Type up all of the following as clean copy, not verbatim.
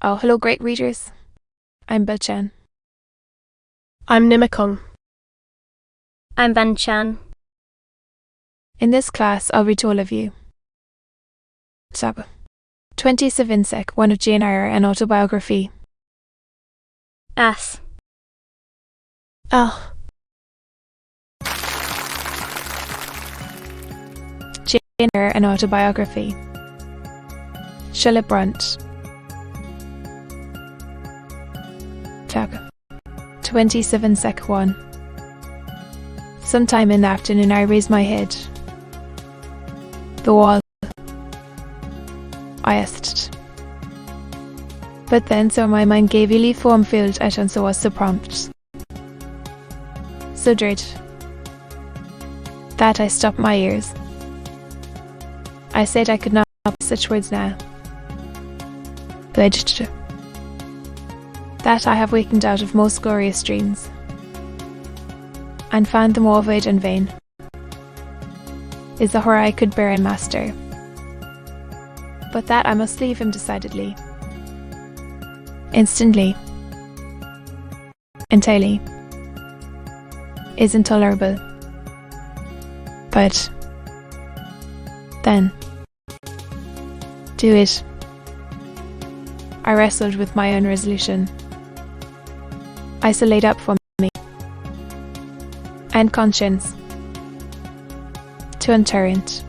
Oh, hello, great readers. I'm Belchan. I'm Nimakung. I'm Banchan. In this class, I'll read to all of you. Chap. 27 Sec, 1 of Jane Eyre, an autobiography. As. Ah. Jane Eyre, an autobiography. Brontë. Chap. 27 Sec 1. Sometime in the afternoon I raised my head. The wall. I asked. But then so my mind gave really form filled at and so was so prompt. So dread that I stopped my ears. I said I could not have such words now. Pledged that I have wakened out of most glorious dreams, and found them all void and vain, is the horror I could bear and master. But that I must leave him decidedly, instantly, entirely, is intolerable. But then, do it. I wrestled with my own resolution. Isolate up for me, and conscience, to unturrent,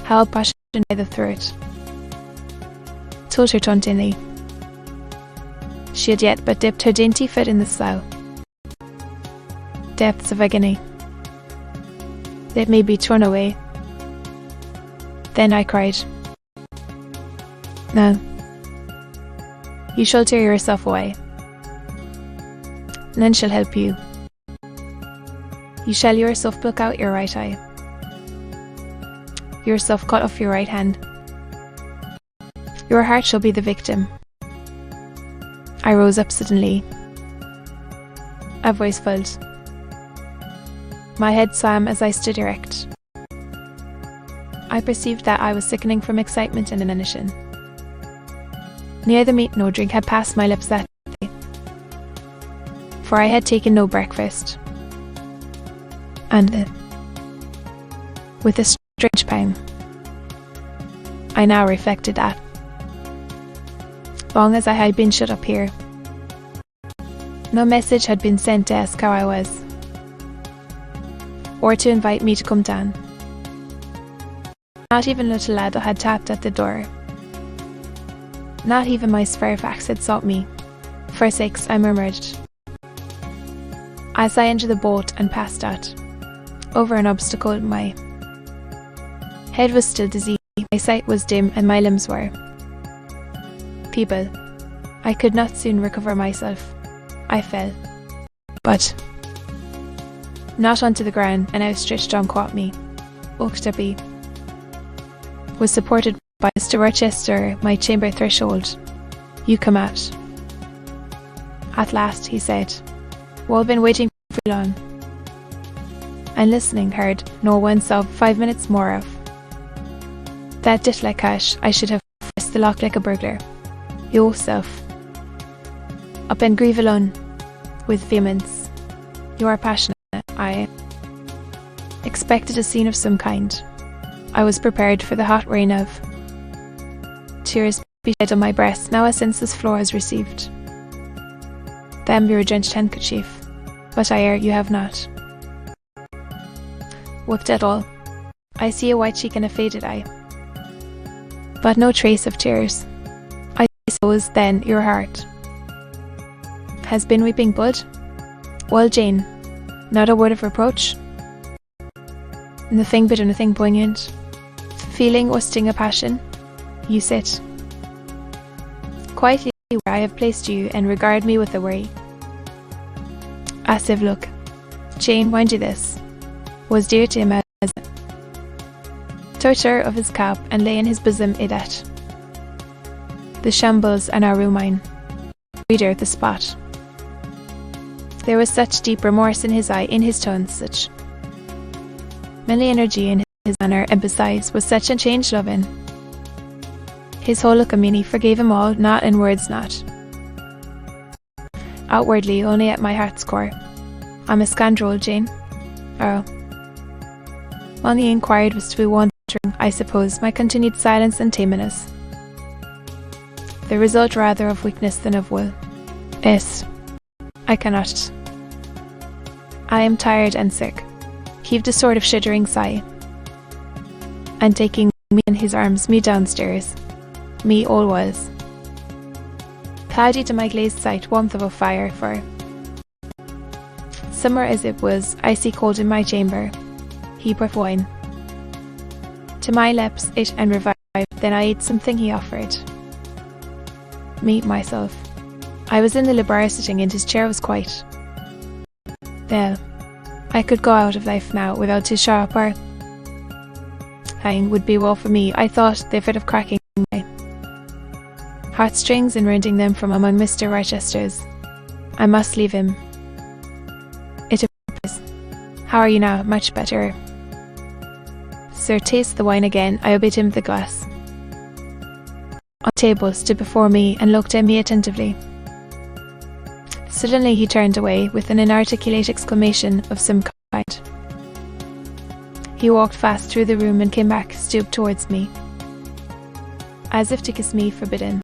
how passion by the throat, told her tauntingly. She had yet but dipped her dainty foot in the slough. Depths of agony. Let me be torn away. Then I cried, no, you shall tear yourself away. None shall help you. You shall yourself pluck out your right eye, yourself cut off your right hand. Your heart shall be the victim. I rose up suddenly. A voice filled. My head swam as I stood erect. I perceived that I was sickening from excitement and inanition. Neither meat nor drink had passed my lips that day, for I had taken no breakfast. And then, with a strange pang, I now reflected that, long as I had been shut up here, no message had been sent to ask how I was, or to invite me to come down. Not even little lad had tapped at the door. Not even my Fairfax had sought me. For sakes, I murmured, as I entered the boat and passed out. Over an obstacle, my head was still dizzy, my sight was dim, and my limbs were feeble. I could not soon recover myself. I fell, but not onto the ground. An outstretched arm caught me. Octopi was supported by Mr. Rochester, my chamber threshold. You come out. At last, he said. We've been waiting for long, and listening heard no one sob 5 minutes more of. That dit like cash, I should have pressed the lock like a burglar. Yourself. Up and grieve alone, with vehemence. You are passionate. I expected a scene of some kind. I was prepared for the hot rain of tears be shed on my breast, now a senseless floor has received them your drenched handkerchief, but Eyre you have not. Wept at all. I see a white cheek and a faded eye, but no trace of tears. I suppose then your heart has been weeping blood? Well, Jane, not a word of reproach? Nothing bitter, nothing poignant? Feeling or sting of passion? You sit quietly where I have placed you and regard me with a worry. As if look, Jane, mind you this, was dear to him as torture of his cap, and lay in his bosom idat. The shambles and our rumine, reader the spot. There was such deep remorse in his eye, in his tone, such manly energy in his manner, and besides was such unchanged love in His whole look at me forgave him all, not in words not. Outwardly, only at my heart's core. I'm a scoundrel, Jane. Oh. All he inquired was to be wondering, I suppose, my continued silence and tameness. The result rather of weakness than of will. Yes, I cannot. I am tired and sick. Heaved a sort of shuddering sigh. And taking me in his arms, me downstairs. Me all was. Cloudy to my glazed sight, warmth of a fire, for summer as it was, icy cold in my chamber. Heap of wine. To my lips it and revived, then I ate something he offered. Me, myself. I was in the library sitting and his chair was quite. Well, I could go out of life now without his sharper hang would be well for me, I thought, the fit of cracking my heartstrings and rending them from among Mr. Rochester's. I must leave him. It appears. How are you now? Much better. Sir, taste the wine again. I obeyed him the glass. On the table stood before me and looked at me attentively. Suddenly he turned away with an inarticulate exclamation of some kind. He walked fast through the room and came back, stooped towards me. As if to kiss me forbidden.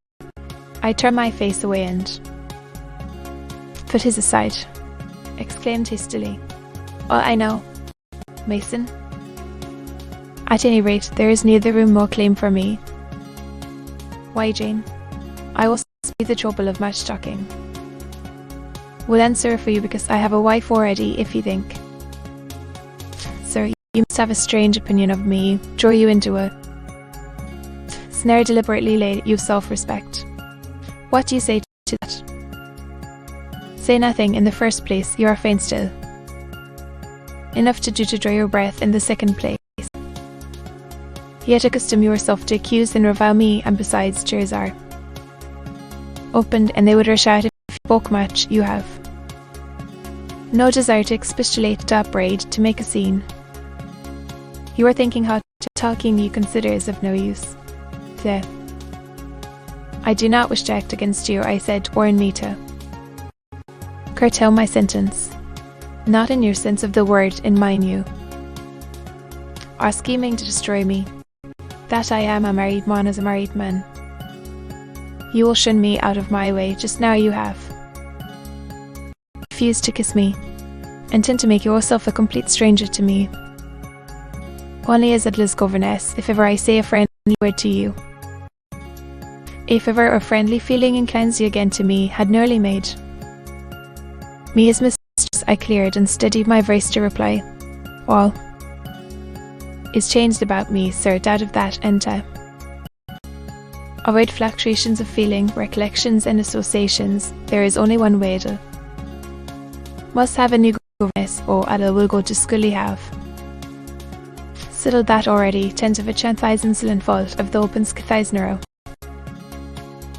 I turned my face away and put his aside, exclaimed hastily, "Oh, I know, Mason. At any rate, there is neither room nor claim for me. Why, Jane? I will spare the trouble of much talking. Will answer for you because I have a wife already, if you think. Sir, you must have a strange opinion of me, draw you into a snare deliberately laid you self-respect. What do you say to that? Say nothing in the first place, you are faint still. Enough to do to draw your breath in the second place. Yet accustom yourself to accuse and revile me, and besides, cheers are opened, and they would rush out if you spoke much. You have no desire to expostulate, to upbraid, to make a scene. You are thinking how talking you consider is of no use. There. I do not wish to act against you, I said, or in me to curtail my sentence. Not in your sense of the word, in mine you are scheming to destroy me. That I am a married man as a married man. You will shun me out of my way, just now you have refused to kiss me, intend to make yourself a complete stranger to me. Only as Adla's governess, if ever I say a friendly word to you, if ever a friendly feeling inclines you again to me, had nearly made me his mistress, I cleared and steadied my voice to reply, all is changed about me, sir, doubt of that, and avoid fluctuations of feeling, recollections and associations. There is only one way to must have a new governess, Aloud will go to school have settled that already, tens of a chanthisen fault of the open scathisen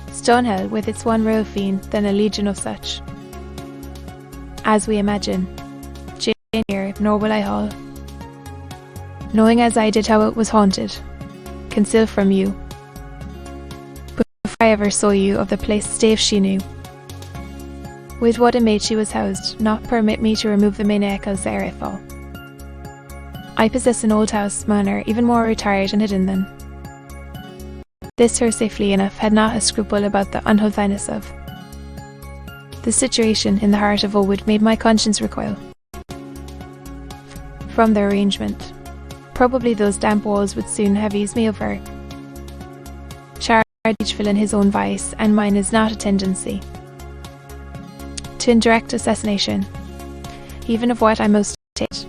Stonehill with its one row of fiend, then a legion of such as we imagine. Jane here, nor will I haul, knowing as I did how it was haunted, conceal from you. But if I ever saw you of the place, stay if she knew with what a maid she was housed, not permit me to remove the main echoes Eyre fall. I possess an old house manor, even more retired and hidden than this her safely enough, had not a scruple about the unhealthiness of the situation in the heart of Owood made my conscience recoil from the arrangement. Probably those damp walls would soon have eased me over. Charles each fill in his own vice, and mine is not a tendency to indirect assassination, even of what I most hate,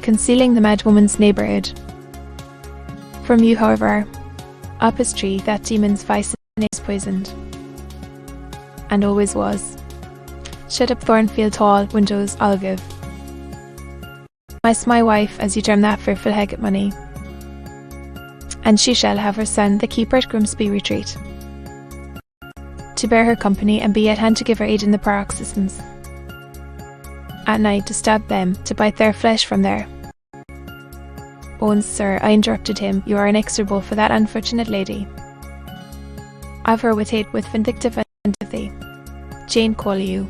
concealing the mad woman's neighbourhood. From you, however, up his tree, that demon's vice is poisoned, and always was. Shut up Thornfield Hall, windows, I'll give my wife, as you term that, for full hecket money, and she shall have her son, the keeper at Grimsby Retreat, to bear her company and be at hand to give her aid in the paroxysms. At night to stab them, to bite their flesh from there. Oh, sir, I interrupted him, you are inexorable for that unfortunate lady. I've her with hate with vindictive antipathy. Jane call you.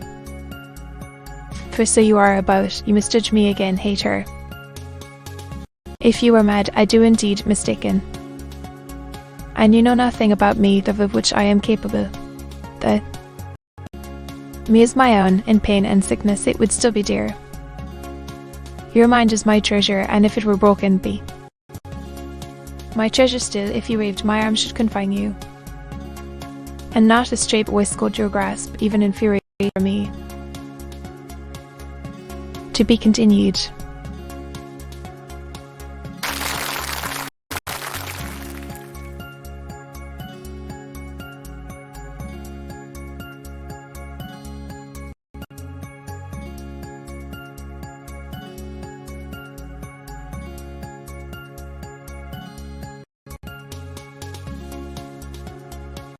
For so you are about, you must judge me again, hate her. If you were mad, I do indeed mistaken. And you know nothing about me of which I am capable. The me is my own, in pain and sickness it would still be dear. Your mind is my treasure, and if it were broken, be my treasure still. If you raved, my arms should confine you, and not a strait waistcoat your grasp, even in fury for me. To be continued.